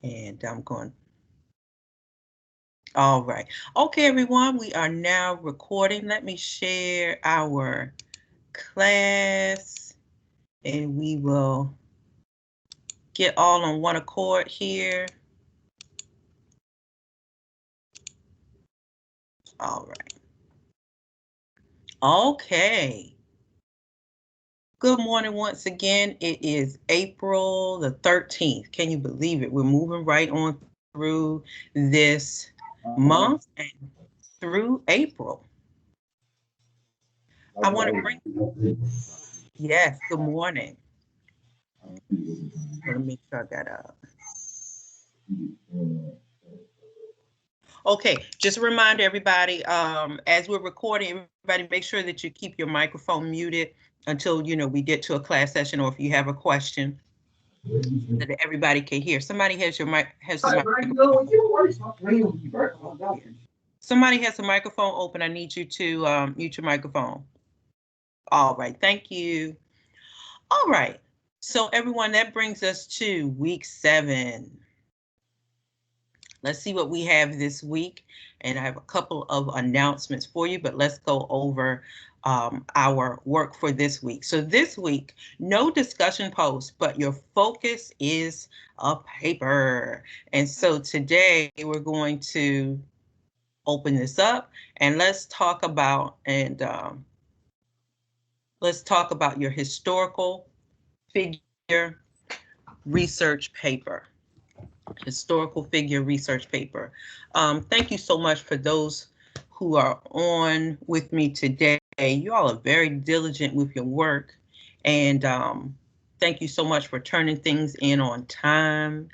And I'm going. All right. Okay, everyone, we are now recording. Let me share our class and we will get all on one accord here. All right. Okay. Good morning once again. It is April the 13th. Can you believe it? We're moving right on through this month and through April. I want to bring, yes, good morning. Let me make sure I got up. Okay, just a reminder, everybody, as we're recording, everybody make sure that you keep your microphone muted until, we get to a class session, or if you have a question that everybody can hear. Somebody has your mic, has the microphone. Somebody has a microphone open. I need you to mute your microphone. All right, thank you. All right, so everyone, that brings us to week 7. Let's see what we have this week. And I have a couple of announcements for you, but let's go over our work for this week. So this week, no discussion post, but your focus is a paper. And so today we're going to open this up and let's talk about your historical figure research paper. Historical figure research paper. Thank you so much for those who are on with me today. You all are very diligent with your work, and thank you so much for turning things in on time.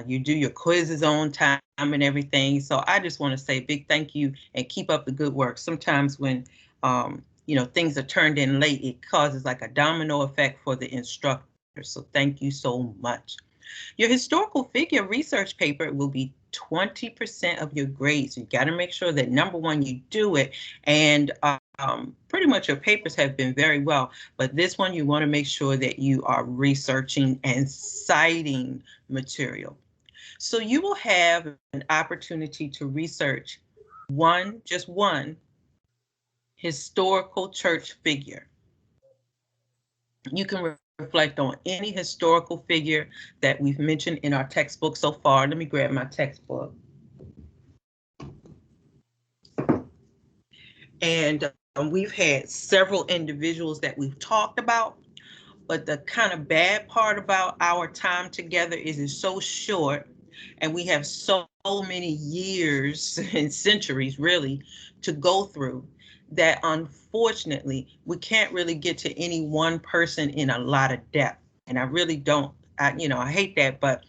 You do your quizzes on time and everything. So I just want to say a big thank you and keep up the good work. Sometimes when things are turned in late, it causes like a domino effect for the instructor. So thank you so much. Your historical figure research paper will be 20% of your grades. You got to make sure that number one, you do it. And pretty much your papers have been very well, but this one you want to make sure that you are researching and citing material. So you will have an opportunity to research just one historical church figure. You can reflect on any historical figure that we've mentioned in our textbook so far. Let me grab my textbook. And we've had several individuals that we've talked about, but the kind of bad part about our time together is it's so short and we have so many years and centuries really to go through that unfortunately we can't really get to any one person in a lot of depth. And I really don't, I hate that, but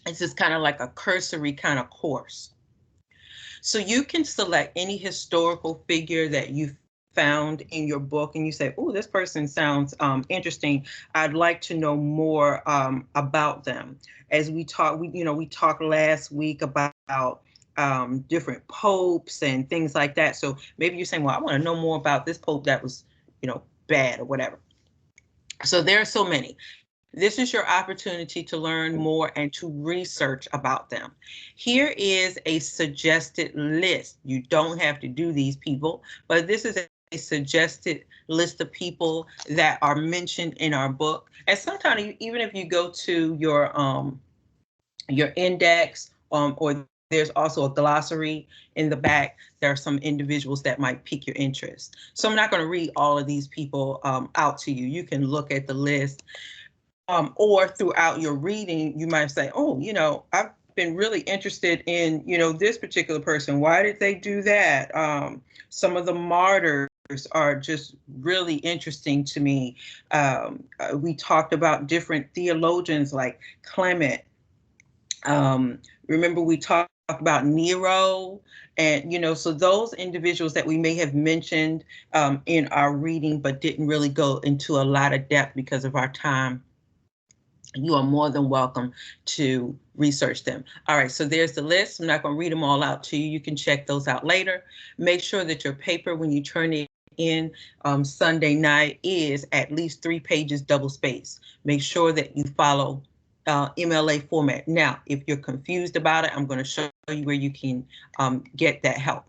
it's just kind of like a cursory kind of course. So you can select any historical figure that you found in your book and you say, oh, this person sounds interesting. I'd like to know more about them. As we talked, we talked last week about different popes and things like that. So maybe you're saying, well, I want to know more about this pope that was, bad or whatever. So there are so many. This is your opportunity to learn more and to research about them. Here is a suggested list. You don't have to do these people, but this is a suggested list of people that are mentioned in our book. And sometimes even if you go to your index or there's also a glossary in the back, there are some individuals that might pique your interest. So I'm not going to read all of these people out to you. You can look at the list. Or throughout your reading, you might say, oh, I've been really interested in, this particular person. Why did they do that? Some of the martyrs are just really interesting to me. We talked about different theologians like Clement. Remember, we talked about Nero, and so those individuals that we may have mentioned in our reading, but didn't really go into a lot of depth because of our time. You are more than welcome to research them. All right, so there's the list. I'm not going to read them all out to you. You can check those out later. Make sure that your paper, when you turn it in Sunday night, is at least 3 pages double spaced. Make sure that you follow MLA format. Now, if you're confused about it, I'm going to show you where you can get that help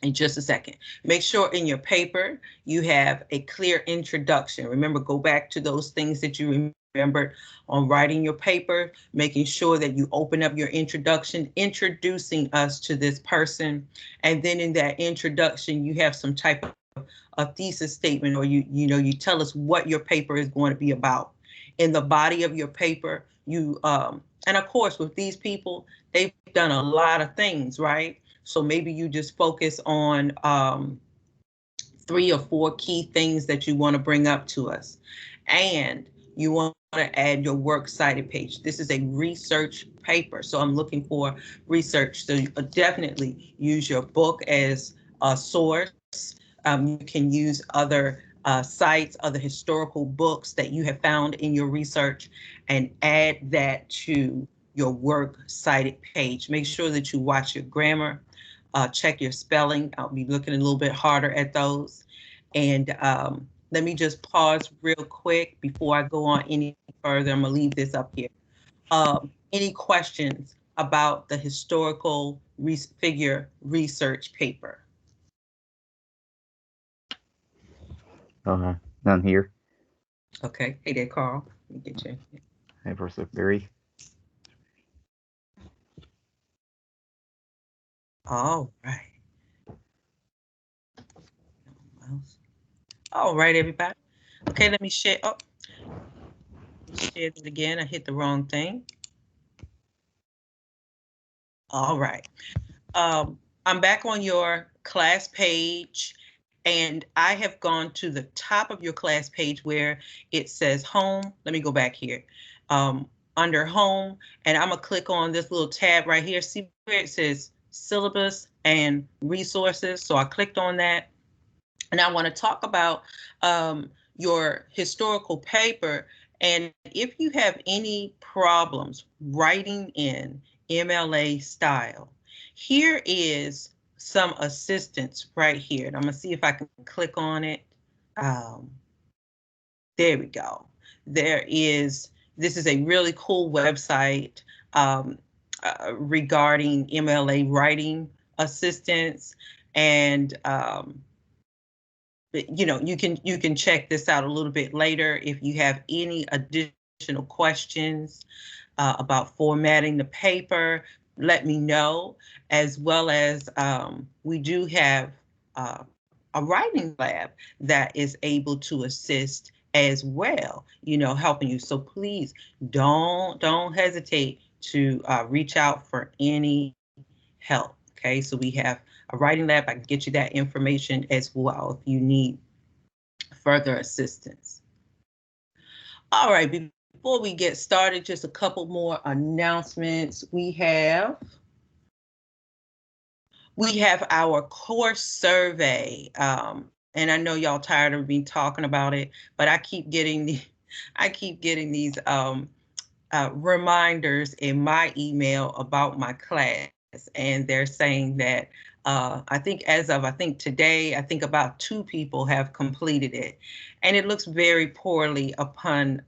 in just a second. Make sure in your paper you have a clear introduction. Remember, go back to those things that you remembered on writing your paper, making sure that you open up your introduction, introducing us to this person. And then in that introduction, you have some type of a thesis statement, or you tell us what your paper is going to be about. In the body of your paper, you and of course with these people, they've done a lot of things, right? So maybe you just focus on 3 or 4 key things that you want to bring up to us. And you want to add your works cited page. This is a research paper, so I'm looking for research. So definitely use your book as a source. You can use other sites, other historical books that you have found in your research, and add that to your work cited page. Make sure that you watch your grammar, check your spelling. I'll be looking a little bit harder at those. And let me just pause real quick before I go on any further. I'm gonna leave this up here. Any questions about the historical figure research paper? None here. Okay, hey there, Carl. Let me get you. Hey, Professor Berry. All right. All right, everybody. Okay, let me share. Oh, share it again. I hit the wrong thing. All right. I'm back on your class page, and I have gone to the top of your class page where it says home. Let me go back here. Under home, and I'm gonna click on this little tab right here. See where it says syllabus and resources. So I clicked on that. And I want to talk about your historical paper. And if you have any problems writing in MLA style, here is some assistance right here. And I'm going to see if I can click on it. There we go. This is a really cool website regarding MLA writing assistance. And you can check this out a little bit later if you have any additional questions about formatting the paper. Let me know, as well as we do have a writing lab that is able to assist as well, helping you. So please don't hesitate to reach out for any help. Okay, so we have a writing lab. I can get you that information as well if you need further assistance. All right, before we get started, just a couple more announcements. We have our course survey, and I know y'all tired of me talking about it, but I keep getting these reminders in my email about my class, and they're saying that I think today, I think about 2 people have completed it, and it looks very poorly upon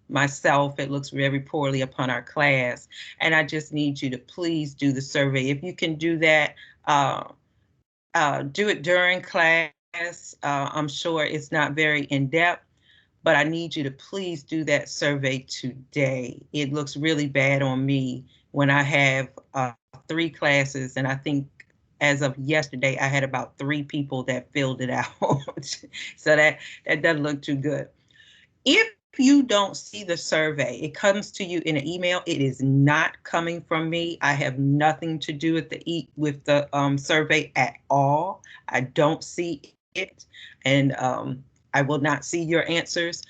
myself. It looks very poorly upon our class, and I just need you to please do the survey. If you can do that, do it during class. I'm sure it's not very in-depth, but I need you to please do that survey today. It looks really bad on me when I have 3 classes, and I think as of yesterday, I had about 3 people that filled it out. So that doesn't look too good. If you don't see the survey, it comes to you in an email. It is not coming from me. I have nothing to do with the survey at all. I don't see it, and I will not see your answers.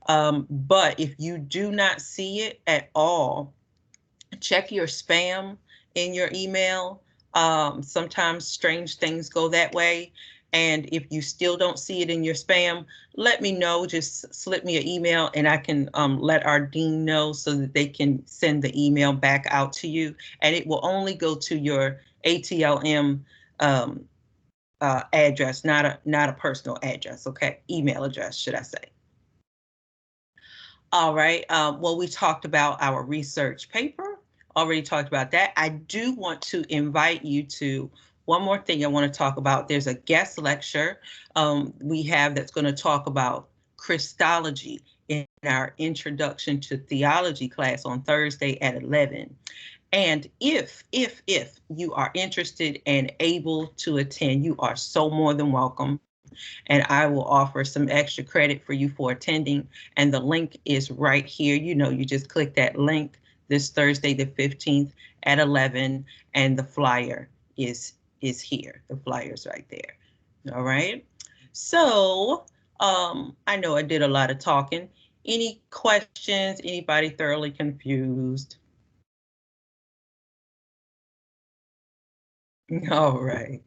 But if you do not see it at all, check your spam in your email. Sometimes strange things go that way. And if you still don't see it in your spam, let me know. Just slip me an email and I can let our dean know so that they can send the email back out to you. And it will only go to your ATLM address, not a personal address, okay? Email address, should I say. All right. Well, we talked about our research paper, already talked about that. I do want to invite you to one more thing I want to talk about. There's a guest lecture we have that's going to talk about Christology in our Introduction to Theology class on Thursday at 11. And if you are interested and able to attend, you are so more than welcome. And I will offer some extra credit for you for attending. And the link is right here. You know, you just click that link this Thursday, the 15th at 11, and the flyer is here. The flyer's right there. All right. So I know I did a lot of talking. Any questions? Anybody thoroughly confused? All right.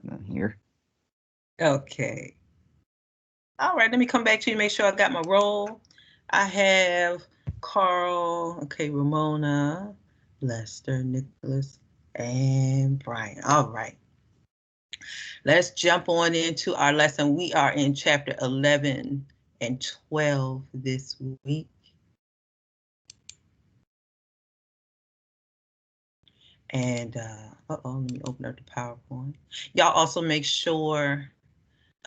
Not here. Okay. All right, let me come back to you, make sure I got my roll. I have Carl, okay, Ramona, Lester, Nicholas, and Brian. All right. Let's jump on into our lesson. We are in chapter 11 and 12 this week. And, let me open up the PowerPoint. Y'all also make sure,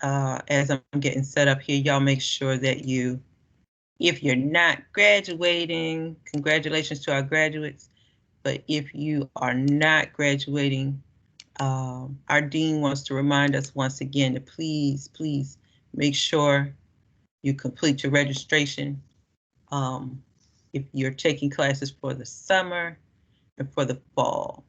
as I'm getting set up here, y'all make sure that you, if you're not graduating, congratulations to our graduates. But if you are not graduating, our dean wants to remind us once again to please make sure you complete your registration. If you're taking classes for the summer and for the fall.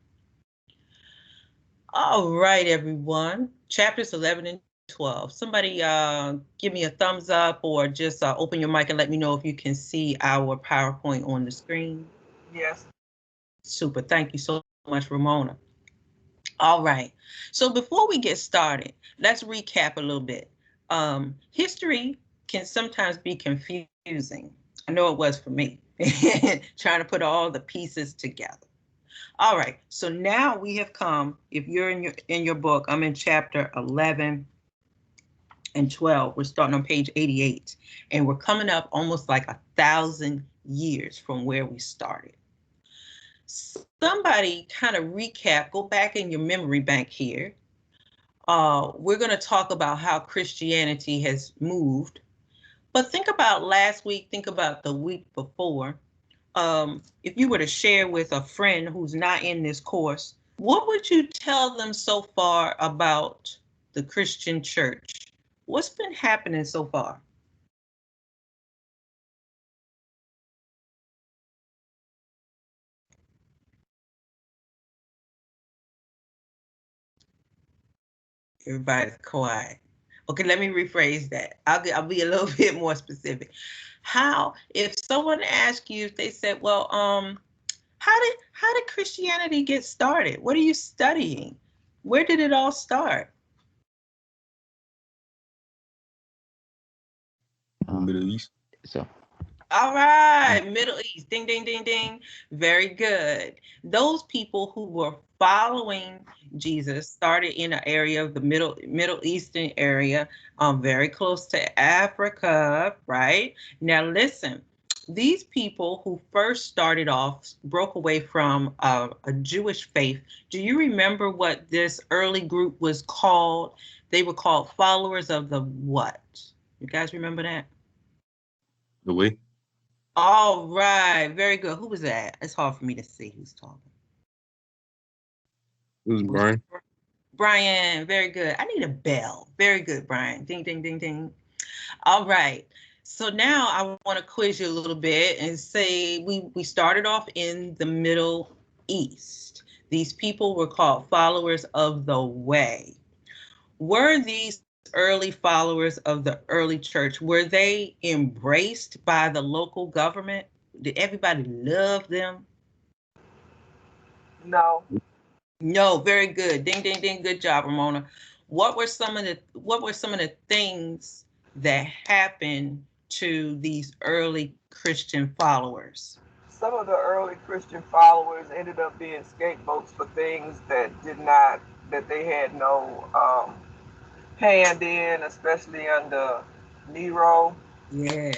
All right, everyone. Chapters 11 and 12. Somebody give me a thumbs up or just open your mic and let me know if you can see our PowerPoint on the screen. Yes. Super. Thank you so much, Ramona. All right. So before we get started, let's recap a little bit. History can sometimes be confusing. I know it was for me, trying to put all the pieces together. All right, so now we have come, if you're in your book, I'm in chapter 11 and 12. We're starting on page 88, and we're coming up almost like 1,000 years from where we started. Somebody kind of recap, go back in your memory bank here. We're going to talk about how Christianity has moved, but think about last week, think about the week before. If you were to share with a friend who's not in this course, what would you tell them so far about the Christian church? What's been happening so far? Everybody's quiet. Okay, let me rephrase that. I'll be a little bit more specific. How, if someone asked you, if they said, well, how did Christianity get started? What are you studying? Where did it all start? Middle East. So. All right, Middle East, ding, ding, ding, ding. Very good. Those people who were following Jesus started in an area of the Middle Eastern area, very close to Africa, right? Now listen, these people who first started off broke away from a Jewish faith. Do you remember what this early group was called? They were called followers of the what? You guys remember that? The way. All right, very good. Who was that? It's hard for me to see who's talking. It was Brian. Brian, very good. I need a bell. Very good, Brian. Ding, ding, ding, ding. All right. So now I want to quiz you a little bit and say we started off in the Middle East. These people were called followers of the way. Were these early followers of the early church, were they embraced by the local government? Did everybody love them? No. No, very good. Ding, ding, ding. Good job, Ramona. What were some of the things that happened to these early Christian followers? Some of the early Christian followers ended up being scapegoats for things that they had no hand in, especially under Nero. Yeah.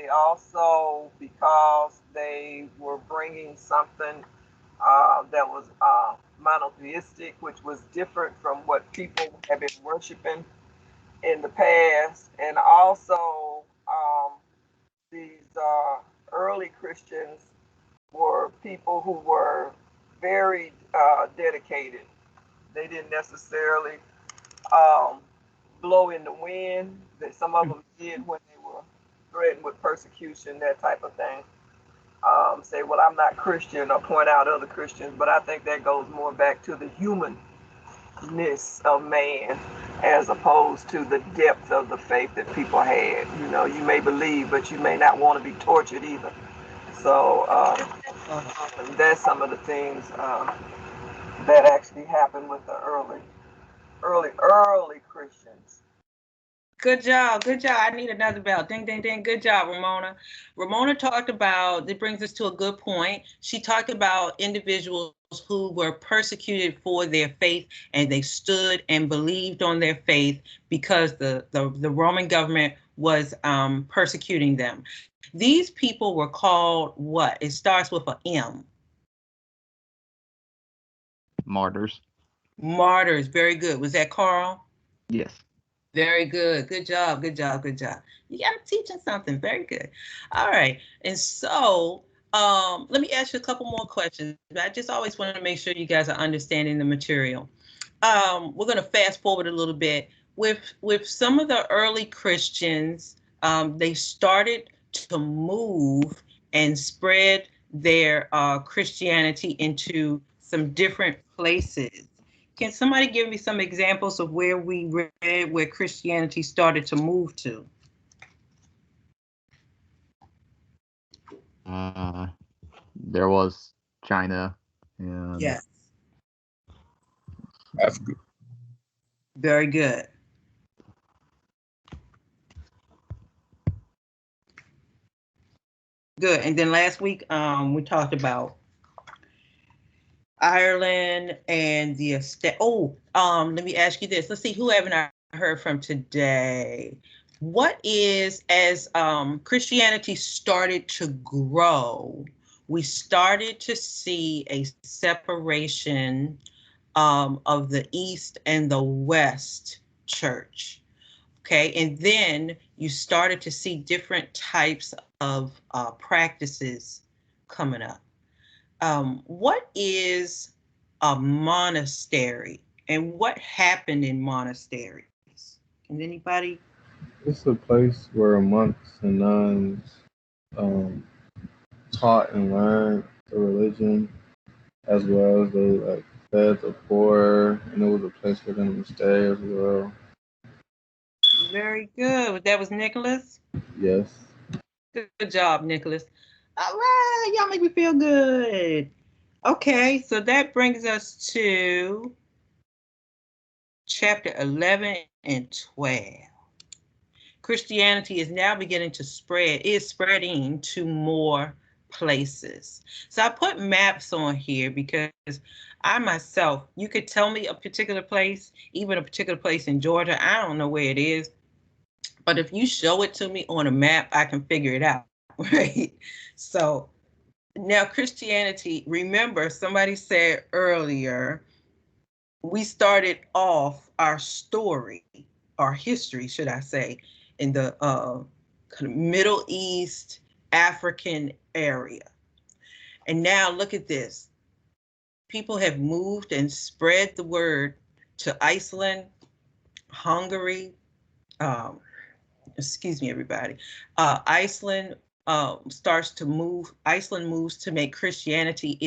They also, because they were bringing something that was monotheistic, which was different from what people have been worshiping in the past, and also these early Christians were people who were very dedicated. They didn't necessarily um, blow in the wind. That some of them did when they were threatened with persecution, that type of thing. Say, well, I'm not Christian, or point out other Christians, but I think that goes more back to the humanness of man as opposed to the depth of the faith that people had. You know, you may believe, but you may not want to be tortured either. So that's some of the things that actually happened with the early Christians. Good job. Good job. I need another bell. Ding, ding, ding. Good job, Ramona. Ramona talked about, that brings us to a good point. She talked about individuals who were persecuted for their faith, and they stood and believed on their faith because the Roman government was persecuting them. These people were called what? It starts with a M. Martyrs. Martyrs. Very good. Was that Carl? Yes. Very good. Good job. Good job. Good job. You got teaching something. Very good. All right. And so let me ask you a couple more questions. I just always want to make sure you guys are understanding the material. We're going to fast forward a little bit. With some of the early Christians, they started to move and spread their Christianity into some different places. Can somebody give me some examples of where we read where Christianity started to move to? There was China. And Yes. Africa. Very good. Good. And then last week, we talked about Ireland and the estate. Oh, let me ask you this. Let's see, who haven't I heard from today? What is, as Christianity started to grow, we started to see a separation of the East and the West church. Okay, and then you started to see different types of practices coming up. What is a monastery, and what happened in monasteries? Can anybody? It's a place where monks and nuns taught and learned the religion, as well as they like fed the poor, and it was a place for them to stay as well. Very good. That was Nicholas. Yes. Good job, Nicholas. All right, y'all make me feel good. Okay, so that brings us to chapter 11 and 12. Christianity is now beginning to spread, is spreading to more places. So I put maps on here because I myself, you could tell me a particular place, even a particular place in Georgia, I don't know where it is, but if you show it to me on a map, I can figure it out, right? So now Christianity, remember somebody said earlier, we started off our story, our history, should I say, in the kind of Middle East, African area. And now look at this. People have moved and spread the word to Iceland, Hungary, excuse me, everybody. Iceland starts to move. Iceland moves to make Christianity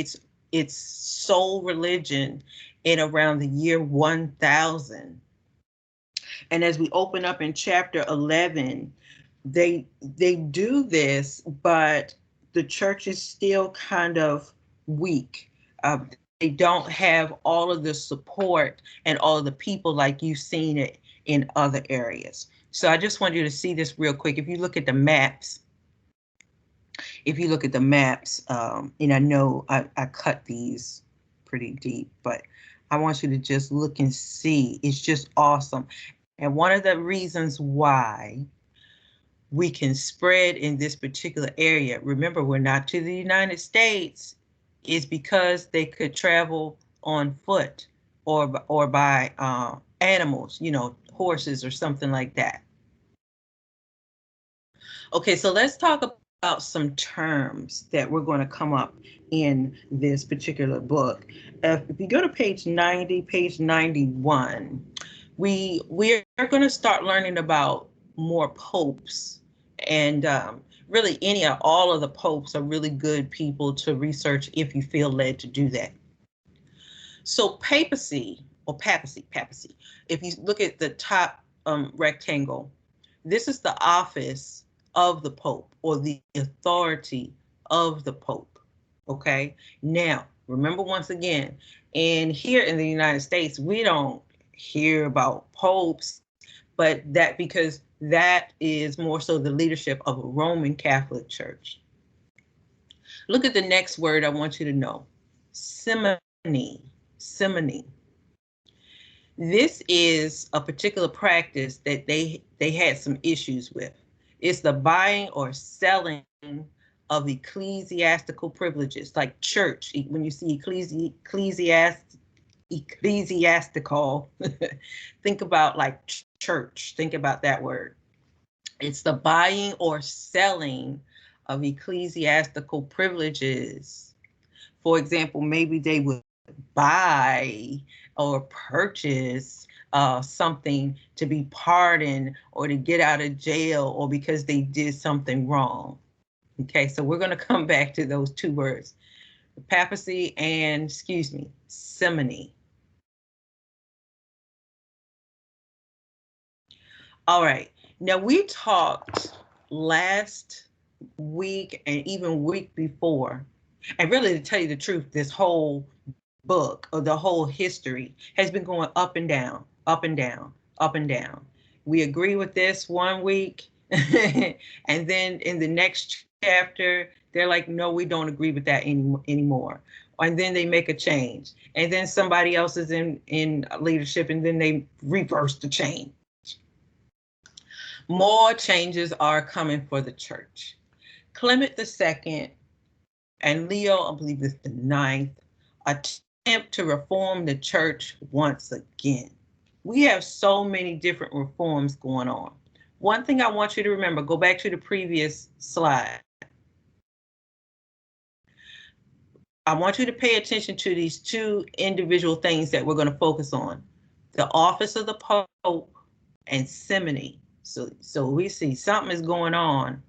its sole religion in around the year 1000. And as we open up in chapter 11, they do this, but the church is still kind of weak. They don't have all of the support and all of the people like you've seen it in other areas. So I just want you to see this real quick. If you look at the maps, and I know I cut these pretty deep, but I want you to just look and see. It's just awesome. And one of the reasons why we can spread in this particular area. Remember, we're not to the United States, is because they could travel on foot or by animals, you know, horses or something like that. Okay, so let's talk about some terms that we're going to come up in this particular book. If you go to page 90, page 91, we are going to start learning about more popes, and really all of the popes are really good people to research if you feel led to do that. So papacy, if you look at the top rectangle, this is the office of the Pope, or the authority of the Pope. Okay, now remember, once again, and here in the United States, we don't hear about popes, but that because that is more so the leadership of a Roman Catholic Church. Look at the next word I want you to know: simony. Simony. This is a particular practice that they had some issues with. It's the buying or selling of ecclesiastical privileges, like church. When you see ecclesiastical, think about like church. Think about that word. It's the buying or selling of ecclesiastical privileges. For example, maybe they would buy or purchase something to be pardoned or to get out of jail, or because they did something wrong. Okay, so we're going to come back to those two words, papacy and, simony. All right, now we talked last week and even week before, and really, to tell you the truth, this whole book, or the whole history, has been going up and down, up and down, up and down. We agree with this one week, and then in the next chapter, they're like, no, we don't agree with that anymore. And then they make a change, and then somebody else is in leadership, and then they reverse the change. More changes are coming for the church. Clement II and Leo, I believe it's the 9th, attempt to reform the church once again. We have so many different reforms going on. One thing I want you to remember, go back to the previous slide. I want you to pay attention to these two individual things that we're going to focus on: the office of the Pope and simony. So we see something is going on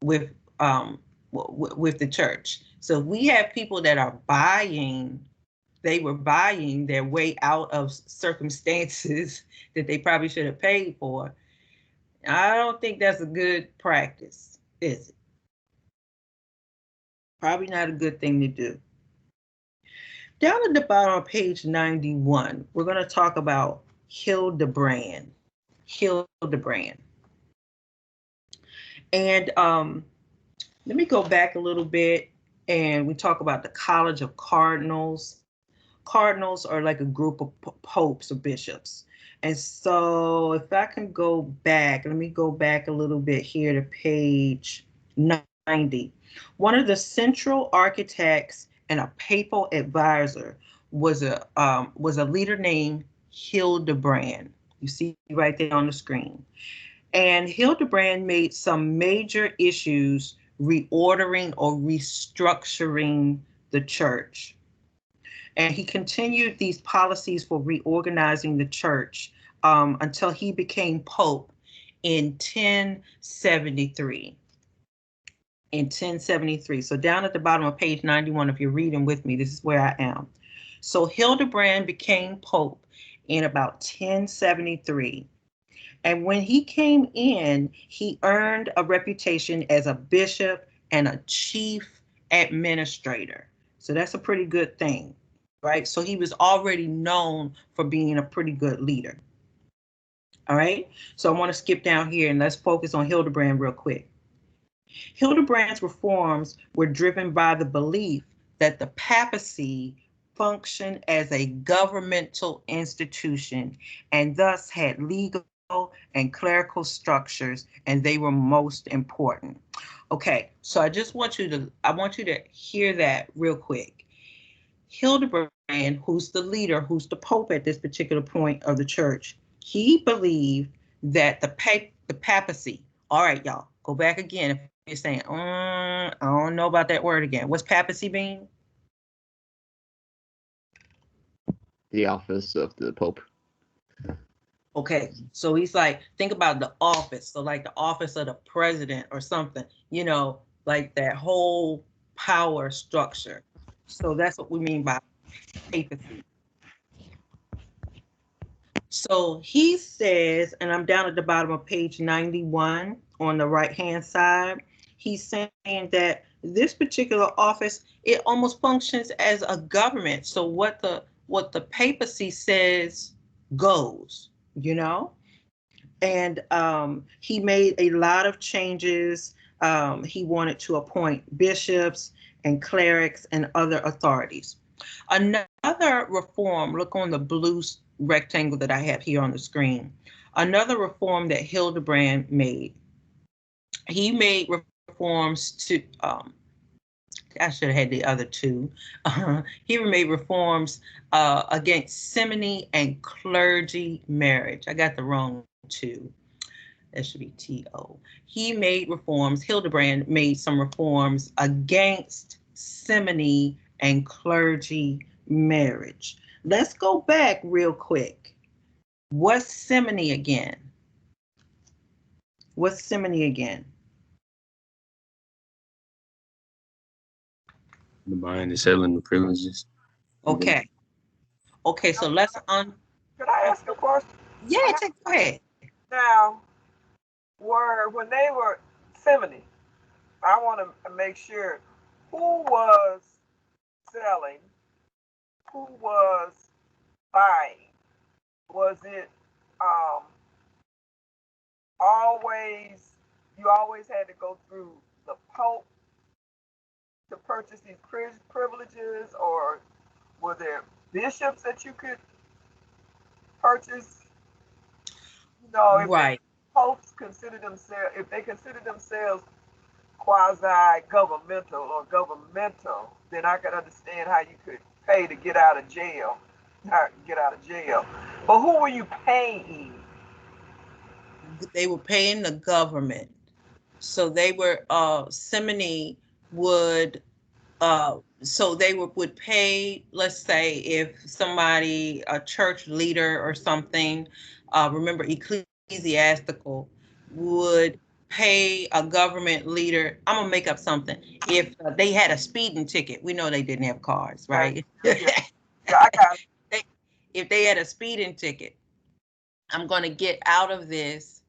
with the church. So we have people that are buying. They were buying their way out of circumstances that they probably should have paid for. I don't think that's a good practice, is it? Probably not a good thing to do. Down at the bottom of page 91, we're going to talk about Hildebrand. Hildebrand. And let me go back a little bit, and we talk about the College of Cardinals. Cardinals are like a group of popes or bishops. And so if I can go back, let me go back a little bit here to page 90. One of the central architects and a papal advisor was a leader named Hildebrand. You see right there on the screen. And Hildebrand made some major issues reordering or restructuring the church. And he continued these policies for reorganizing the church until he became Pope in 1073. In 1073. So down at the bottom of page 91, if you're reading with me, this is where I am. So Hildebrand became Pope in about 1073. And when he came in, he earned a reputation as a bishop and a chief administrator. So that's a pretty good thing, right? So he was already known for being a pretty good leader. All right, so I want to skip down here and let's focus on Hildebrand real quick. Hildebrand's reforms were driven by the belief that the papacy functioned as a governmental institution and thus had legal and clerical structures, and they were most important. Okay, so I want you to hear that real quick. Hildebrand, who's the leader, who's the pope at this particular point of the church, he believed that the papacy, all right, y'all, go back again. If you're saying, I don't know about that word again. What's papacy mean? The office of the Pope. Okay, so he's like, think about the office. So like the office of the president or something, like that whole power structure. So that's what we mean by papacy. So he says, and I'm down at the bottom of page 91 on the right-hand side, he's saying that this particular office, it almost functions as a government. So what the papacy says goes, And he made a lot of changes. He wanted to appoint bishops and clerics and other authorities. Another reform, look on the blue rectangle that I have here on the screen. Another reform that Hildebrand made. He made reforms to, I should have had the other two. He made reforms against simony and clergy marriage. I got the wrong two. That should be T-O. He made reforms, Hildebrand made some reforms against simony and clergy marriage. Let's go back real quick. What's simony again? What's simony again? The buying and selling the privileges. Okay. Okay, so let's Could I ask a question? Yeah, go ahead. Now, when they were simony, I want to make sure who was selling, who was buying. Was it you always had to go through the Pope to purchase these privileges, or were there bishops that you could purchase? If right. Popes consider themselves, if they consider themselves quasi-governmental or governmental, then I could understand how you could pay to get out of jail. But who were you paying? They were paying the government. So they were, simony would, so they would pay, let's say if somebody, a church leader or something, remember ecclesiastical, would pay a government leader, I'm gonna make up something, if they had a speeding ticket. We know they didn't have cars, right? Yeah, I got it. If they had a speeding ticket, I'm gonna get out of this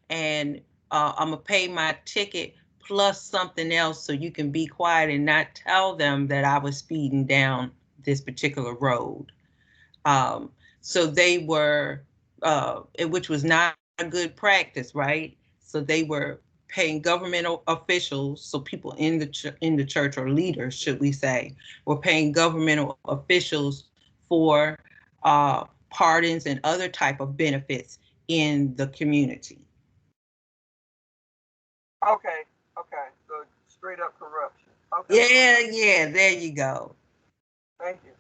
and I'm gonna pay my ticket plus something else so you can be quiet and not tell them that I was speeding down this particular road. So they were, which was not a good practice, right? So they were paying governmental officials, so people in the church, or leaders, should we say, were paying governmental officials for pardons and other type of benefits in the community. Okay. So straight up corruption. Okay. Yeah, there you go. Thank you.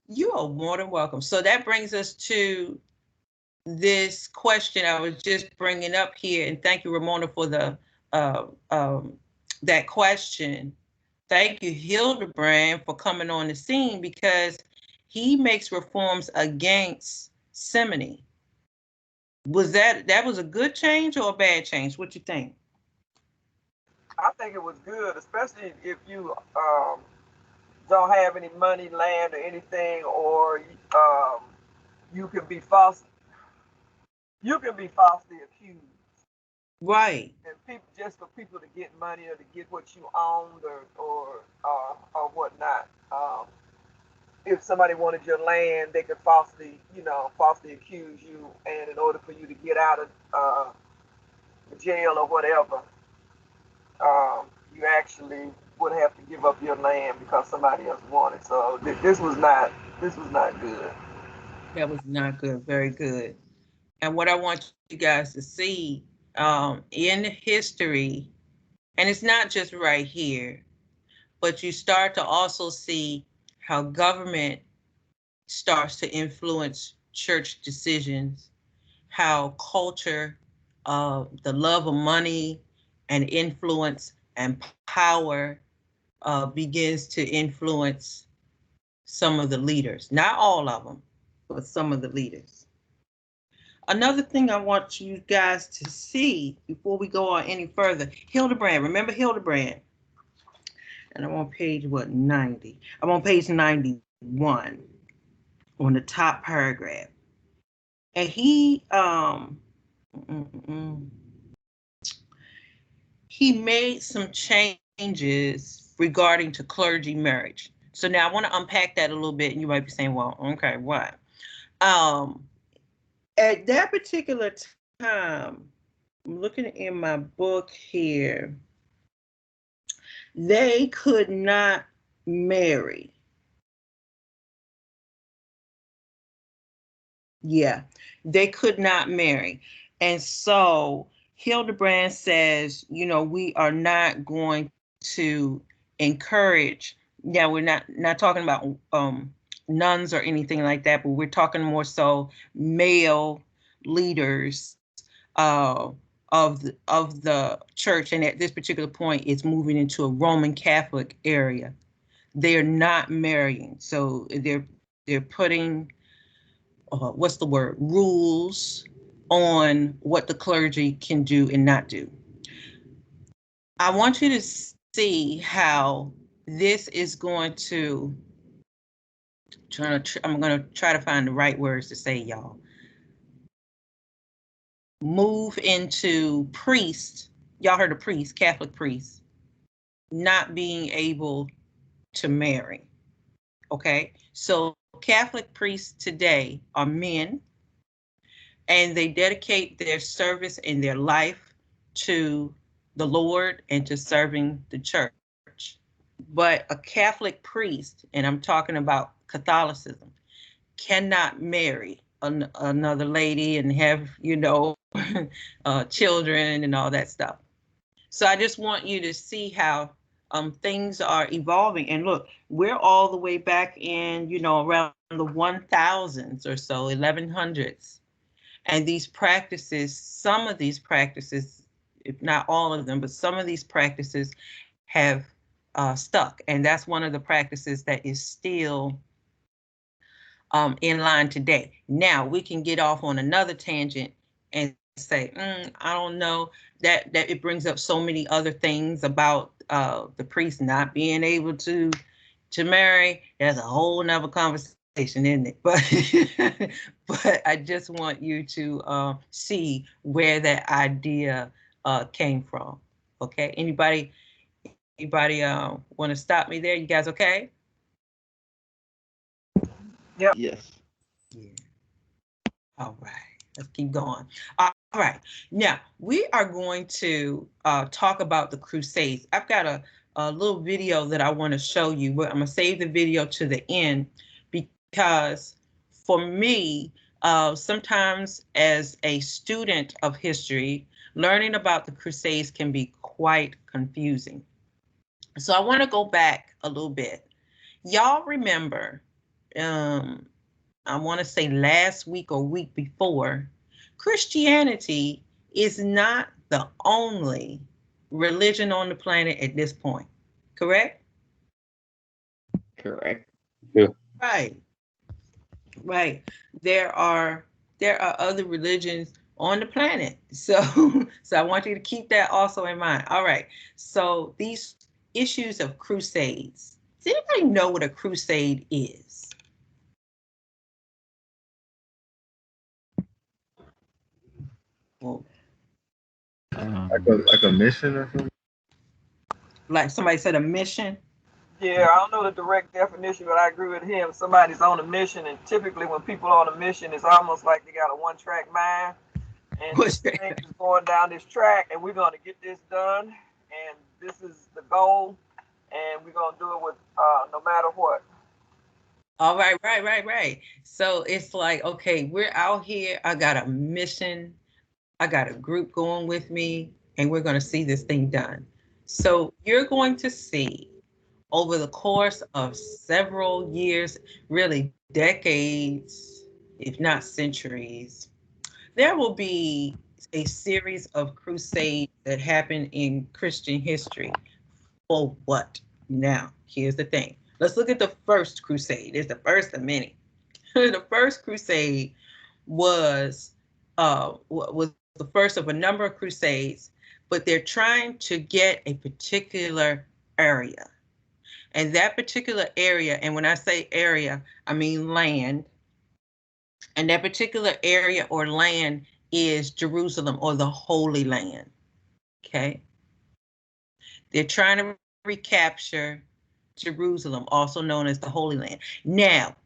You are more than welcome. So that brings us to this question I was just bringing up here, and thank you, Ramona, for the that question. Thank you, Hildebrand, for coming on the scene, because he makes reforms against simony. Was that was a good change or a bad change? What you think? I think it was good, especially if you don't have any money, land, or anything, or you can be falsely accused. Right. And just for people to get money or to get what you owned or whatnot. If somebody wanted your land, they could falsely accuse you, and in order for you to get out of jail or whatever, you actually would have to give up your land because somebody else wanted. So this was not good. That was not good. Very good. And what I want you guys to see in history, and it's not just right here, but you start to also see how government starts to influence church decisions, how culture, the love of money and influence and power begins to influence some of the leaders. Not all of them, but some of the leaders. Another thing I want you guys to see before we go on any further, Hildebrand, remember Hildebrand? And I'm on page, what, 90? I'm on page 91 on the top paragraph. And he made some changes regarding to clergy marriage. So now I want to unpack that a little bit, and you might be saying, well, okay, what? At that particular time, I'm looking in my book here, they could not marry. Yeah, they could not marry. And so Hildebrand says, you know, we are not going to encourage, yeah, we're not talking about nuns or anything like that, but we're talking more so male leaders of the church. And at this particular point, it's moving into a Roman Catholic area. They're not marrying. So they're putting what's the word, rules on what the clergy can do and not do. I want you to see how this is going to, I'm going to try to find the right words to say, y'all. Move into priests, y'all heard of priests, Catholic priests, not being able to marry, okay? So Catholic priests today are men, and they dedicate their service and their life to the Lord and to serving the church. But a Catholic priest, and I'm talking about Catholicism, cannot marry another lady and have, you know, children and all that stuff. So I just want you to see how things are evolving. And look, we're all the way back in, you know, around the 1000s or so, 1100s. And these practices, some of these practices, if not all of them, but some of these practices have stuck. And that's one of the practices that is still in line today. Now we can get off on another tangent and say, I don't know, that it brings up so many other things about the priest not being able to marry. There's a whole nother conversation, isn't it? But I just want you to see where that idea came from. Okay, anybody want to stop me there? You guys okay? Yep. Yes. Yeah. All right, let's keep going. All right, now we are going to talk about the Crusades. I've got a little video that I want to show you. I'm going to save the video to the end because for me, sometimes as a student of history, learning about the Crusades can be quite confusing. So I want to go back a little bit. Y'all remember, I want to say last week or week before, Christianity is not the only religion on the planet at this point, correct? Correct. Yeah. Right, right. There are other religions on the planet. So I want you to keep that also in mind. All right. So these issues of crusades. Does anybody know what a crusade is? Well, Like a mission or something. like somebody said, a mission. Yeah, I don't know the direct definition, but I agree with him. Somebody's on a mission, and typically when people are on a mission, it's almost like they got a one-track mind, and this thing is going down this track, and we're going to get this done, and this is the goal, and we're going to do it with no matter what. All right, right. So it's like, okay, we're out here. I got a mission. I got a group going with me, and we're going to see this thing done. So you're going to see over the course of several years, really decades, if not centuries, there will be a series of crusades that happen in Christian history. For what? Now, here's the thing. Let's look at the first crusade. It's the first of many. The first crusade was was the first of a number of crusades, but they're trying to get a particular area. And that particular area, and when I say area, I mean land. And that particular area or land is Jerusalem or the Holy Land. Okay. They're trying to recapture Jerusalem, also known as the Holy Land. Now,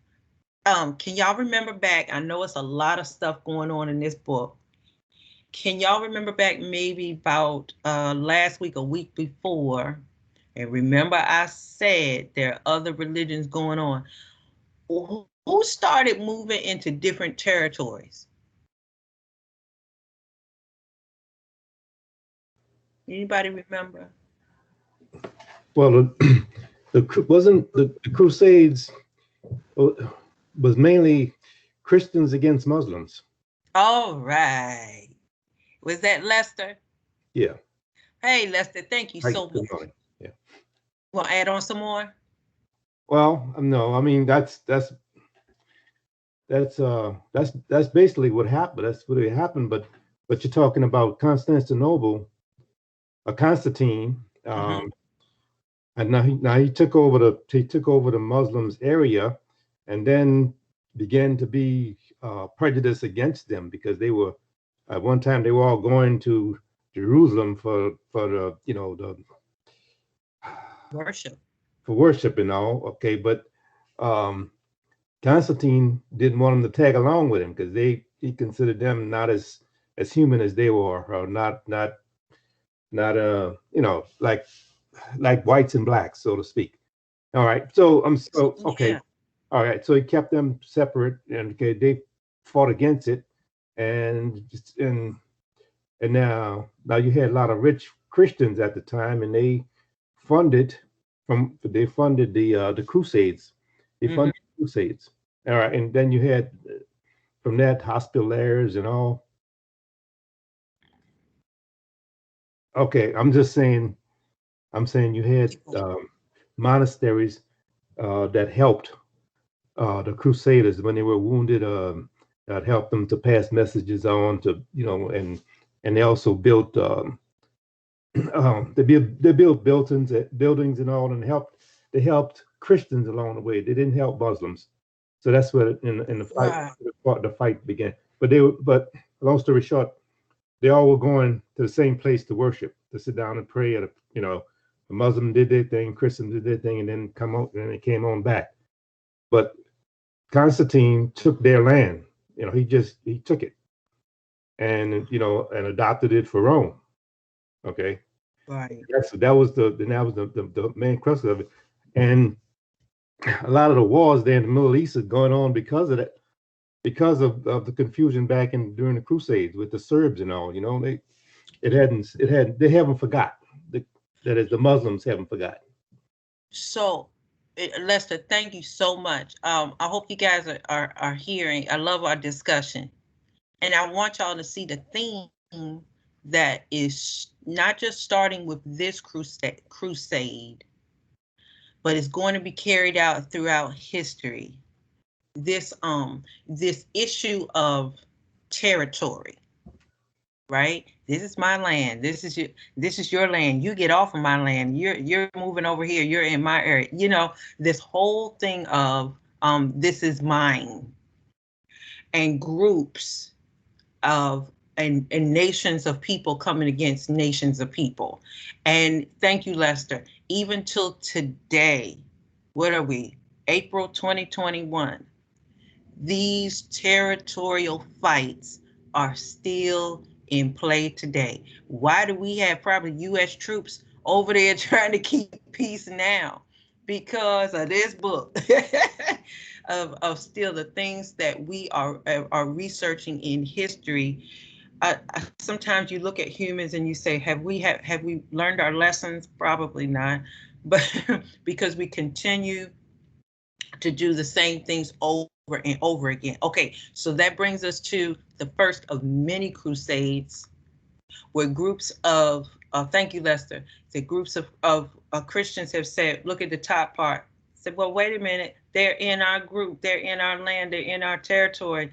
can y'all remember back? I know it's a lot of stuff going on in this book. Can y'all remember back maybe about last week, a week before? And remember, I said there are other religions going on. Who started moving into different territories? Anybody remember? Well, wasn't the Crusades was mainly Christians against Muslims. All right. Was that Lester? Yeah. Hey, Lester, thank you so much. Yeah. Want to add on some more? Well, no, I mean that's basically what happened. That's what happened. But you're talking about Constantine, and now he took over the Muslims area, and then began to be prejudiced against them because they were at one time they were all going to Jerusalem for the the worship and all. Okay, but Constantine didn't want them to tag along with him because he considered them not as human as they were, or not like whites and blacks, so to speak. All right, so okay. Yeah. All right, so he kept them separate, and okay, they fought against it, and now you had a lot of rich Christians at the time, and they funded the Crusades. They funded the Crusades. All right, and then you had from that Hospitallers and all. Okay, I'm saying you had monasteries that helped the Crusaders when they were wounded. That helped them to pass messages on to and they also built they built buildings and all, and they helped Christians along the way. They didn't help Muslims, so that's where in the fight the fight began. But long story short, they all were going to the same place to worship, to sit down and pray. The Muslim did their thing, Christians did their thing, and then they came on back. But Constantine took their land. He took it, and and adopted it for Rome. Okay, right. That was the main crux of it, and a lot of the wars there in the Middle East is going on because of that, because of the confusion back during the Crusades with the Serbs and all. They haven't forgot. That is, the Muslims haven't forgotten. So, Lester, thank you so much. I hope you guys are hearing. I love our discussion, and I want y'all to see the theme that is not just starting with this crusade, but it's going to be carried out throughout history. This issue of territory, right? This is my land. This is your land. You get off of my land. You're moving over here. You're in my area. This whole thing of this is mine, and groups of and nations of people coming against nations of people. And thank you, Lester. Even till today, what are we? April 2021. These territorial fights are still in play today. Why do we have probably U.S. troops over there trying to keep peace now? because of this book. Of still the things that we are researching in history. Sometimes you look at humans and you say, have we learned our lessons? Probably not, but because we continue to do the same things over and over again. Okay, so that brings us to the first of many crusades, where groups of thank you, Lester. The groups of Christians have said, look at the top part. Said, well, wait a minute. They're in our group. They're in our land. They're in our territory.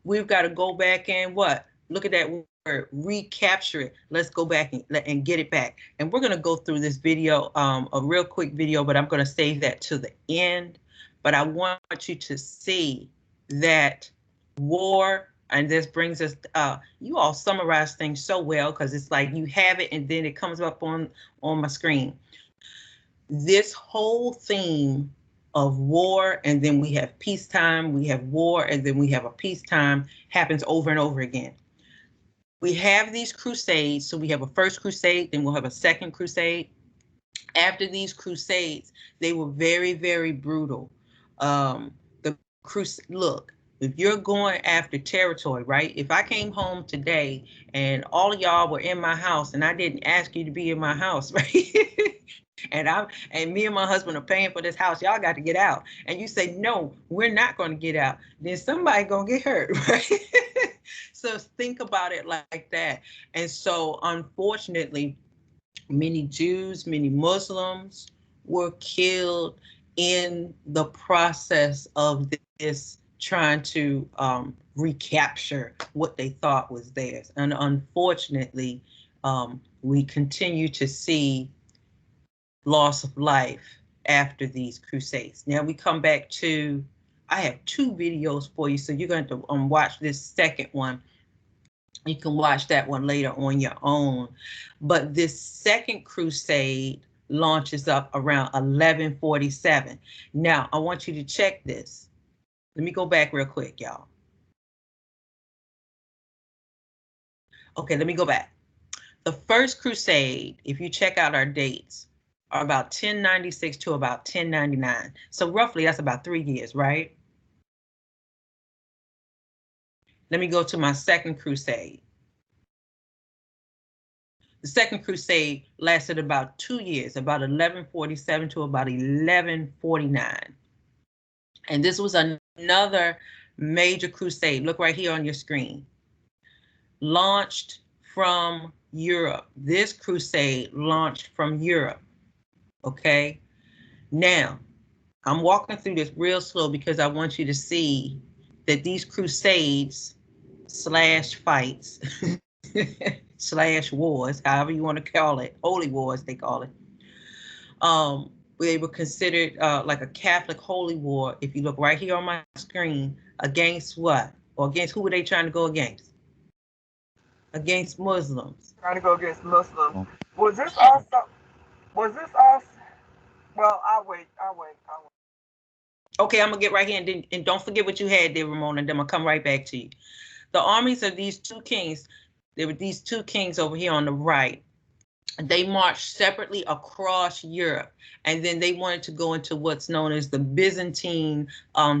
We've got to go back and what? Look at that word, recapture it. Let's go back and get it back. And we're going to go through this video, a real quick video, but I'm going to save that to the end. But I want you to see that war, and this brings us, you all summarize things so well, because it's like you have it and then it comes up on my screen. This whole theme of war, and then we have peacetime, we have war, and then we have a peacetime, happens over and over again. We have these crusades, so we have a first crusade, then we'll have a second crusade. After these crusades, they were very, very brutal. Look, if you're going after territory, right? If I came home today and all of y'all were in my house and I didn't ask you to be in my house, right? and me and my husband are paying for this house, y'all got to get out. And you say, no, we're not going to get out. Then somebody going to get hurt, right? So think about it like that. And so unfortunately, many Jews, many Muslims were killed in the process of this, trying to recapture what they thought was theirs. And unfortunately, we continue to see loss of life after these crusades. Now we come back to, I have two videos for you, so you're going to watch this second one. You can watch that one later on your own. But this second crusade launches up around 1147. Now, I want you to check this. Let me go back real quick, y'all. Okay, let me go back. The first crusade, if you check out our dates, are about 1096 to about 1099. So roughly that's about 3 years, right? Let me go to my second crusade. The second crusade lasted about 2 years, about 1147 to about 1149. And this was another major crusade. Look right here on your screen. Launched from Europe. This crusade launched from Europe. Okay. Now, I'm walking through this real slow because I want you to see that these crusades / fights / wars, however you want to call it, holy wars they call it. They were considered like a Catholic holy war. If you look right here on my screen, against what? Or against who were they trying to go against? Against Muslims. Trying to go against Muslims. Was this also? Well, I'll wait. Okay, I'm gonna get right here and don't forget what you had there, Ramona, and then I'm gonna come right back to you. The armies of these two kings, there were these two kings over here on the right. They marched separately across Europe, and then they wanted to go into what's known as the Byzantine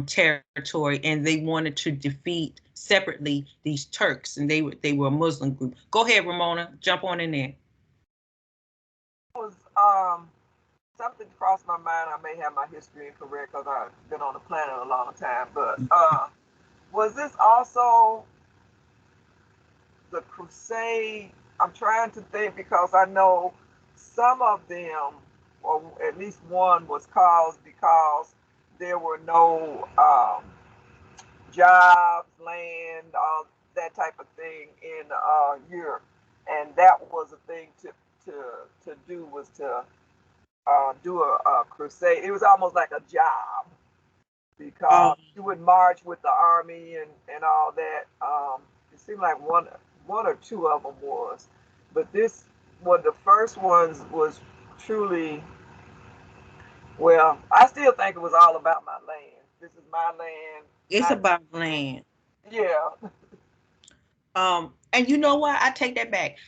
territory, and they wanted to defeat separately these Turks, and they were a Muslim group. Go ahead, Ramona, jump on in there. Was something crossed my mind. I may have my history incorrect because I've been on the planet a long time, but was this also the crusade? I'm trying to think because I know some of them, or at least one, was caused because there were no jobs, land, that type of thing in Europe, and that was a thing to do, was to do a crusade. It was almost like a job because you would march with the army and all that. It seemed like one or two of them was, but this one, the first ones, was truly, well, I still think it was all about my land. This is my land. It's about land. Yeah. And you know what? I take that back.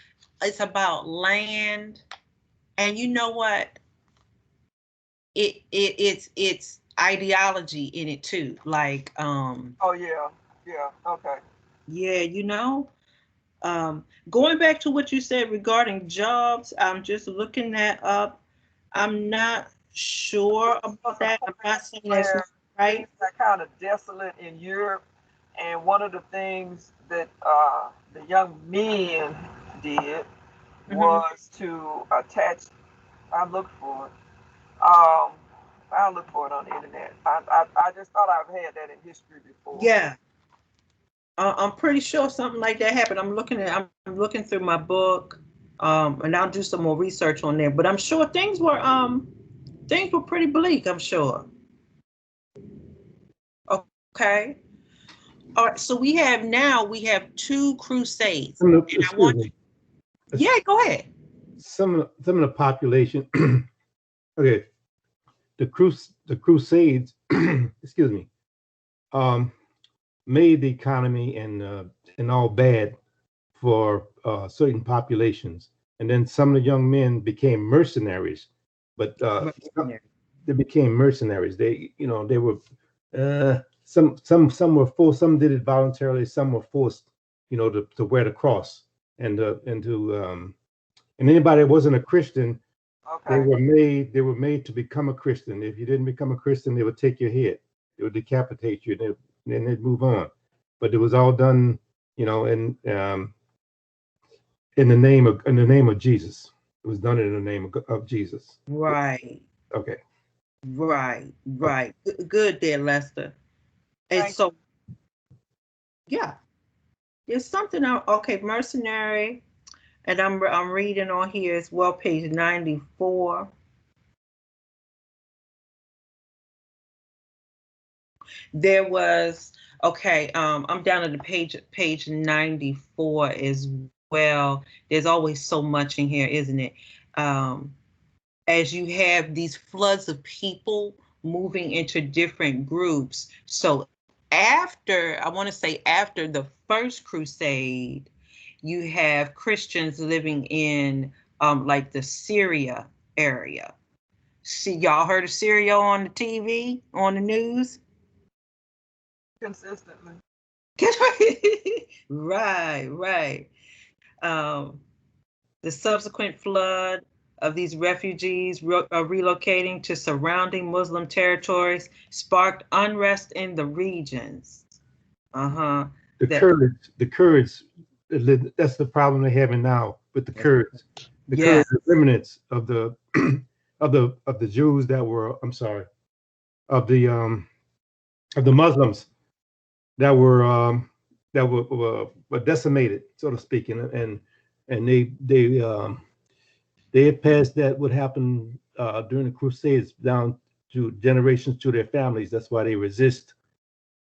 It's about land. And you know what? it's ideology in it too. Like Oh yeah, yeah, okay. yeah, going back to what you said regarding jobs, I'm just looking that up. I'm not sure about that. I'm not saying that's not Where right. things are kind of desolate in Europe, and one of the things that the young men did was to attach. I looked for it. I'll look for it on the internet. I just thought I've had that in history before. Yeah, I'm pretty sure something like that happened. I'm looking through my book, and I'll do some more research on there. But I'm sure things were pretty bleak. I'm sure. Okay. All right. So we have two crusades. And I want Excuse me. yeah, go ahead. Some of the population. Okay, the Crusades. Excuse me. Made the economy and all bad for certain populations, and then some of the young men became mercenaries. But they became mercenaries. They were some were forced. Some did it voluntarily. Some were forced, to wear the cross and anybody that wasn't a Christian, Okay. they were made to become a Christian. If you didn't become a Christian, they would take your head. They would decapitate you, and then they'd move on. But it was all done, in the name of Jesus. It was done in the name of Jesus. Right. Okay. Right. Good there, Lester. And so, yeah, there's something out. Okay, mercenary, and I'm reading on here as well, page 94. There was I'm down at the page 94 as well. There's always so much in here, isn't it? As you have these floods of people moving into different groups. So after the first crusade, you have Christians living in like the Syria area. See, y'all heard of Syria on the TV, on the news? Consistently. Right. The subsequent flood of these refugees relocating to surrounding Muslim territories sparked unrest in the regions. The Kurds, that's the problem they're having now with the Kurds. The Yes. Kurds are remnants of the of the Jews that were, I'm sorry, of the Muslims that were decimated, so to speak, and they had passed that what happened during the Crusades down to generations to their families. That's why they resist.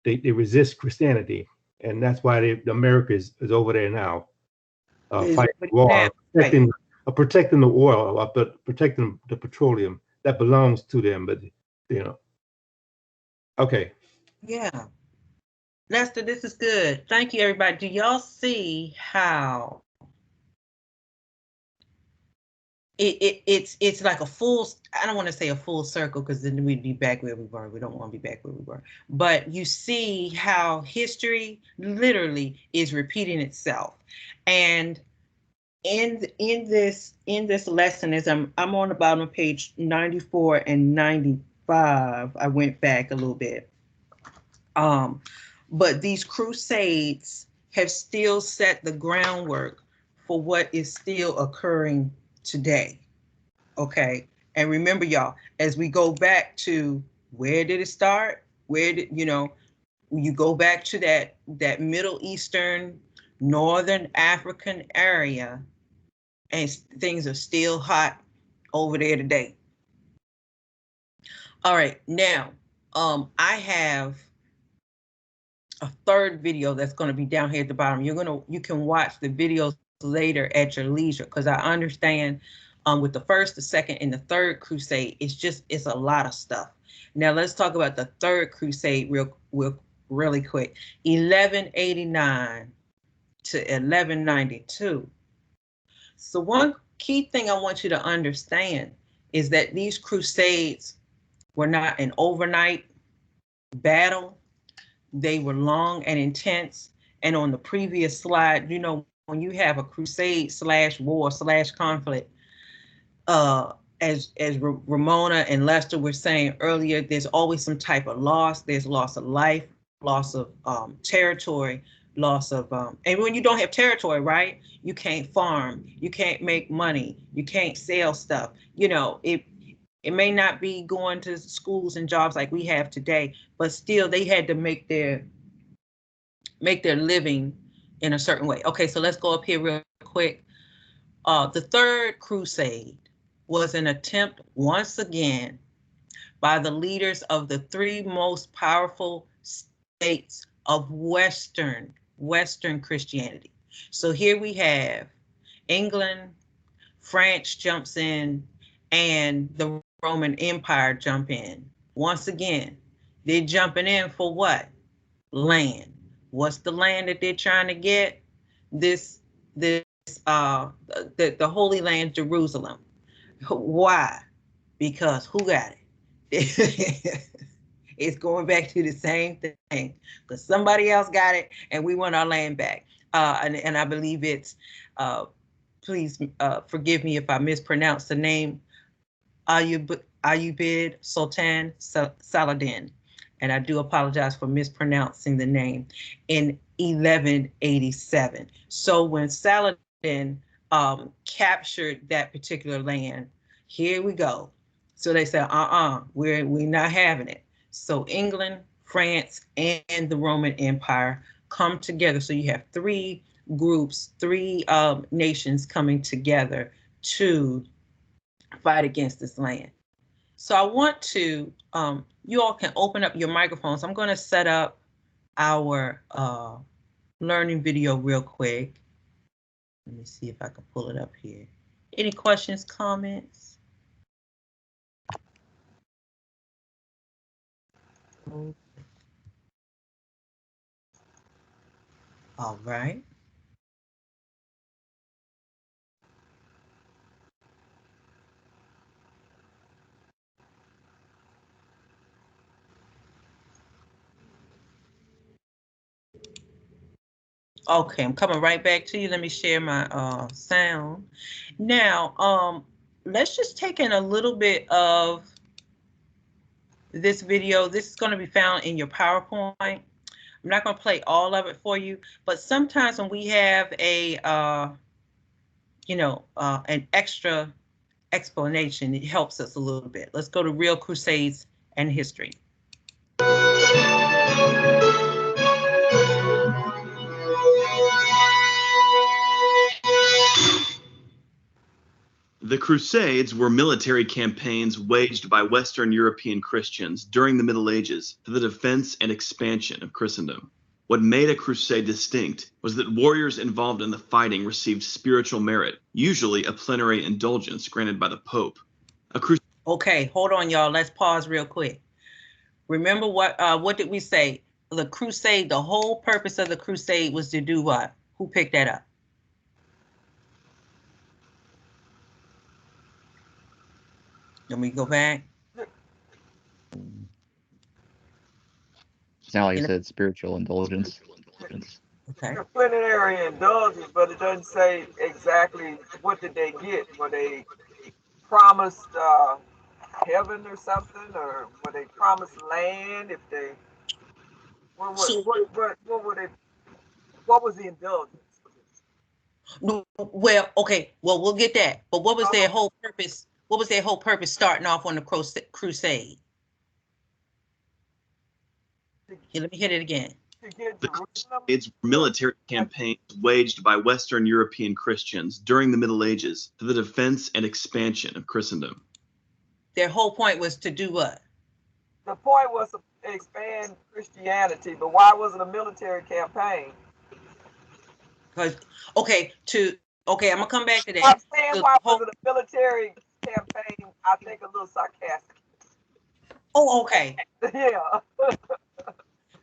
They resist Christianity, and that's why America is over there now, fighting war, protecting the oil, protecting the petroleum that belongs to them. But okay. Yeah. Lester, this is good. Thank you, everybody. Do y'all see how it's like a full, I don't want to say a full circle because then we'd be back where we were. We don't want to be back where we were. But you see how history literally is repeating itself. And in this lesson, as I'm on the bottom of page 94 and 95, I went back a little bit. But these crusades have still set the groundwork for what is still occurring today. Okay. And remember, y'all, as we go back to where did it start? Where did, you go back to that Middle Eastern, Northern African area, and things are still hot over there today. All right. Now, I have a third video that's going to be down here at the bottom. You can watch the videos later at your leisure, because I understand with the first, the second, and the third crusade, it's a lot of stuff. Now let's talk about the third crusade really quick. 1189 to 1192. So one key thing I want you to understand is that these crusades were not an overnight battle. They were long and intense. And on the previous slide, you know, when you have a crusade / war / conflict, as Ramona and Lester were saying earlier, there's always some type of loss. There's loss of life, loss of territory, loss of, and when you don't have territory, right, you can't farm, you can't make money, you can't sell stuff. You know, it may not be going to schools and jobs like we have today, but still they had to make their living in a certain way. Okay, so let's go up here real quick. The Third Crusade was an attempt once again by the leaders of the three most powerful states of Western Christianity. So here we have England, France jumps in, and the Roman Empire jump in. Once again, they're jumping in for what? Land. What's the land that they're trying to get? The Holy Land, Jerusalem. Why? Because who got it? It's going back to the same thing, because somebody else got it and we want our land back. And I believe it's, please forgive me if I mispronounce the name, Ayyubid Sultan Saladin. And I do apologize for mispronouncing the name, in 1187. So when Saladin captured that particular land, here we go. So they said, we're not having it. So England, France, and the Roman Empire come together. So you have three groups, three nations coming together to fight against this land. So I want to, you all can open up your microphones. I'm going to set up our learning video real quick. Let me see if I can pull it up here. Any questions, comments? All right. Okay, I'm coming right back to you. Let me share my sound. Now, let's just take in a little bit of this video. This is going to be found in your PowerPoint. I'm not going to play all of it for you, but sometimes when we have a, an extra explanation, it helps us a little bit. Let's go to Real Crusades and History. The Crusades were military campaigns waged by Western European Christians during the Middle Ages for the defense and expansion of Christendom. What made a crusade distinct was that warriors involved in the fighting received spiritual merit, usually a plenary indulgence granted by the Pope. Okay, hold on, y'all. Let's pause real quick. Remember what did we say? The crusade, the whole purpose of the crusade was to do what? Who picked that up? Let me go back. Now, like you said, spiritual indulgence. Okay. Plenary indulgence, but it doesn't say exactly what did they get. Were they promised heaven or something, or were they promised land? If they, what were they? What was the indulgence? Well, okay. Well, we'll get that. But what was their whole purpose? What was their whole purpose starting off on the crusade? Here, let me hit it again. The Crusades were military campaigns waged by Western European Christians during the Middle Ages for the defense and expansion of Christendom. Their whole point was to do what? The point was to expand Christianity, but why was it a military campaign? Because, okay, I'm gonna come back to that. I'm saying, why was it a military campaign? I think a little sarcastic. Oh, okay. Yeah.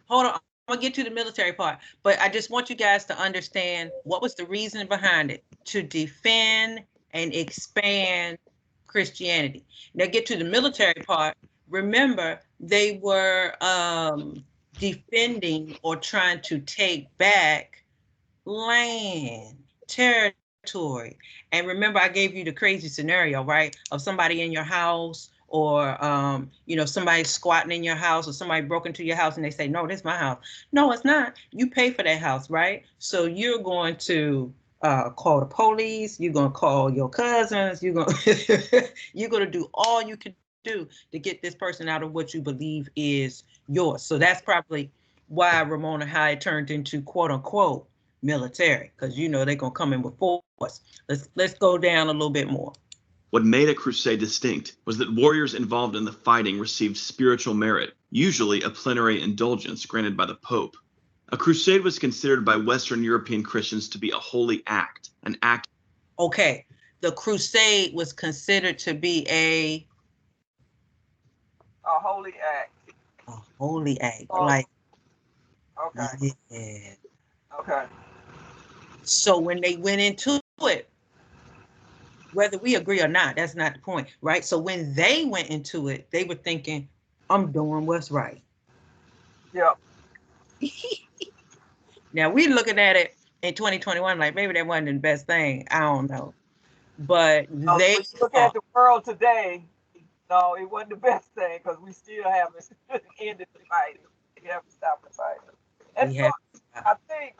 Hold on, I'm gonna get to the military part, but I just want you guys to understand what was the reason behind it: to defend and expand Christianity. Now get to the military part. remember, they were defending or trying to take back land, territory. And remember, I gave you the crazy scenario, right? Of somebody in your house, or somebody squatting in your house, or somebody broke into your house and they say, no, this is my house. No, it's not. You pay for that house, right? So you're going to call the police, you're going to call your cousins, you're going to do all you can do to get this person out of what you believe is yours. So that's probably why Ramona Hyde turned into quote unquote military, because they're gonna come in with force. Let's go down a little bit more. What made a crusade distinct was that warriors involved in the fighting received spiritual merit, usually a plenary indulgence granted by the Pope. A crusade was considered by Western European Christians to be a holy act, an act. Okay, the crusade was considered to be a holy act. A holy act, okay. Yeah. Okay. So when they went into it, whether we agree or not, that's not the point, right? So when they went into it, they were thinking, I'm doing what's right. Yep. Now we're looking at it in 2021, like maybe that wasn't the best thing. I don't know. But they look at the world today. No, it wasn't the best thing, because we still haven't ended the fighting. We have to stop the fighting. And so I think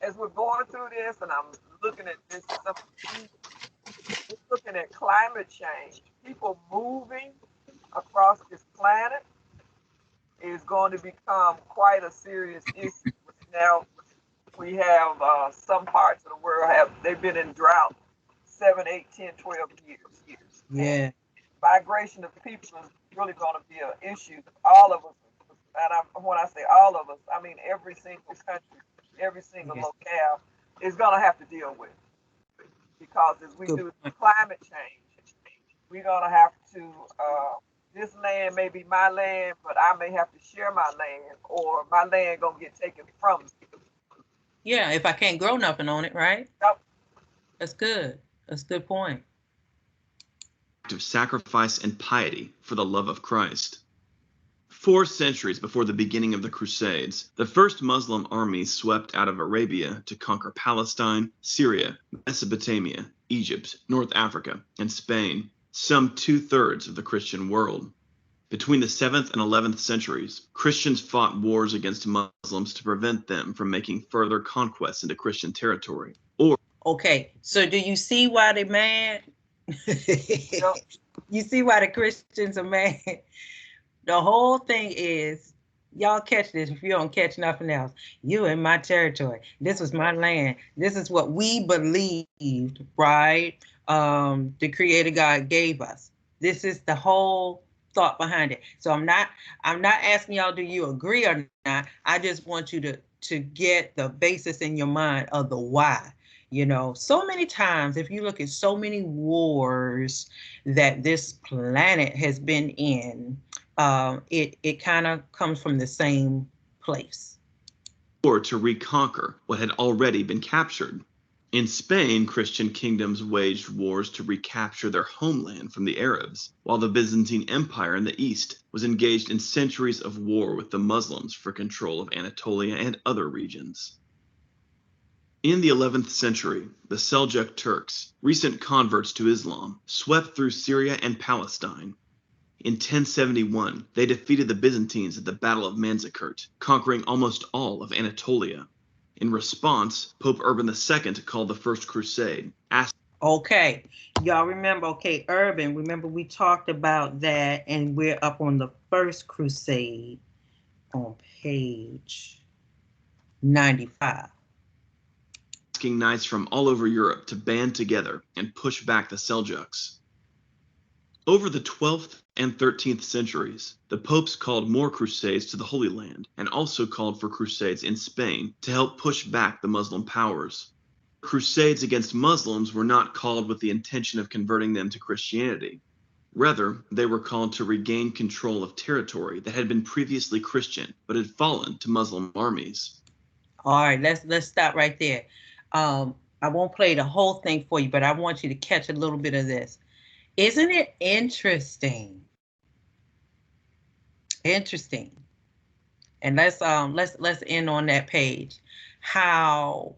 as we're going through this, and I'm looking at this, we're looking at climate change. People moving across this planet is going to become quite a serious issue. Now, we have some parts of the world they've been in drought 7, 8, 10, 12 years. Yeah. And migration of people is really going to be an issue. All of us, and when I say all of us, I mean every single country, every single locale is going to have to deal with. Because as we do climate change, we're going to have to, this land may be my land, but I may have to share my land, or my land going to get taken from me. Yeah, if I can't grow nothing on it, right? Yep. That's good. That's a good point. Of sacrifice and piety for the love of Christ. 4 centuries before the beginning of the Crusades, the first Muslim armies swept out of Arabia to conquer Palestine, Syria, Mesopotamia, Egypt, North Africa, and Spain, some 2/3 of the Christian world. Between the 7th and 11th centuries, Christians fought wars against Muslims to prevent them from making further conquests into Christian territory. Okay, so do you see why they're mad? You see why the Christians are mad? The whole thing is, y'all catch this if you don't catch nothing else. You in my territory. This was my land. This is what we believed, right? The Creator God gave us. This is the whole thought behind it. So I'm not asking y'all, do you agree or not? I just want you to get the basis in your mind of the why. So many times, if you look at so many wars that this planet has been in, it kind of comes from the same place. Or to reconquer what had already been captured. In Spain, Christian kingdoms waged wars to recapture their homeland from the Arabs, while the Byzantine Empire in the east was engaged in centuries of war with the Muslims for control of Anatolia and other regions. In the 11th century, the Seljuk Turks, recent converts to Islam, swept through Syria and Palestine. In 1071, they defeated the Byzantines at the Battle of Manzikert, conquering almost all of Anatolia. In response, Pope Urban II called the First Crusade. Okay, y'all remember, Urban, remember we talked about that, and we're up on the First Crusade on page 95. Asking knights from all over Europe to band together and push back the Seljuks. Over the 12th and 13th centuries, the popes called more crusades to the Holy Land and also called for crusades in Spain to help push back the Muslim powers. Crusades against Muslims were not called with the intention of converting them to Christianity. Rather, they were called to regain control of territory that had been previously Christian but had fallen to Muslim armies. All right, let's stop right there. I won't play the whole thing for you, but I want you to catch a little bit of this. Isn't it interesting Interesting. And let's end on that page. How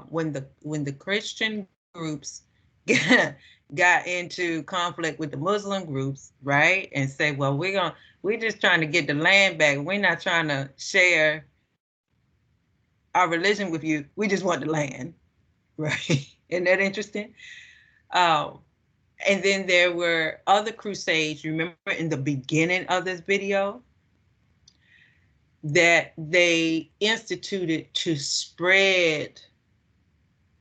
when the Christian groups got into conflict with the Muslim groups, right? And say, well, we're just trying to get the land back. We're not trying to share our religion with you. We just want the land, right? Isn't that interesting? And then there were other crusades. Remember in the beginning of this video that they instituted to spread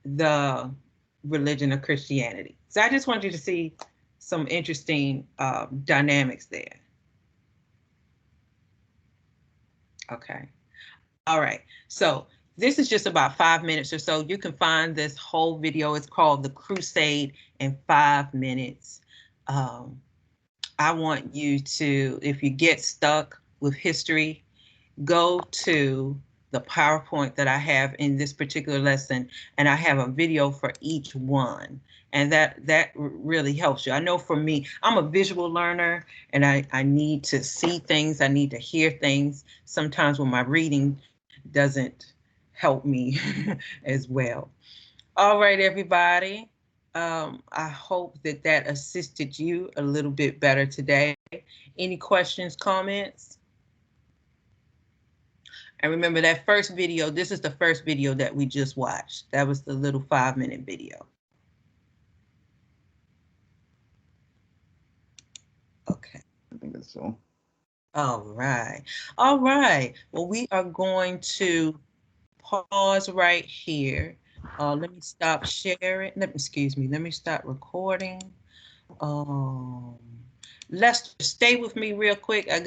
the religion of Christianity. So I just want you to see some interesting dynamics there. Okay. All right. So this is just about 5 minutes or so. You can find this whole video. It's called The Crusade in 5 minutes. I want you to, if you get stuck with history, go to the PowerPoint that I have in this particular lesson, and I have a video for each one. And that really helps you. I know for me, I'm a visual learner, and I need to see things. I need to hear things. Sometimes when my reading doesn't help me as well. All right, everybody. I hope that assisted you a little bit better today. Any questions, comments? And remember that first video, this is the first video that we just watched. That was the little 5-minute video. Okay. I think that's so. All right. All right. Well, we are going to pause right here. Let me stop sharing. Excuse me. Let me stop recording. Lester, stay with me real quick. I got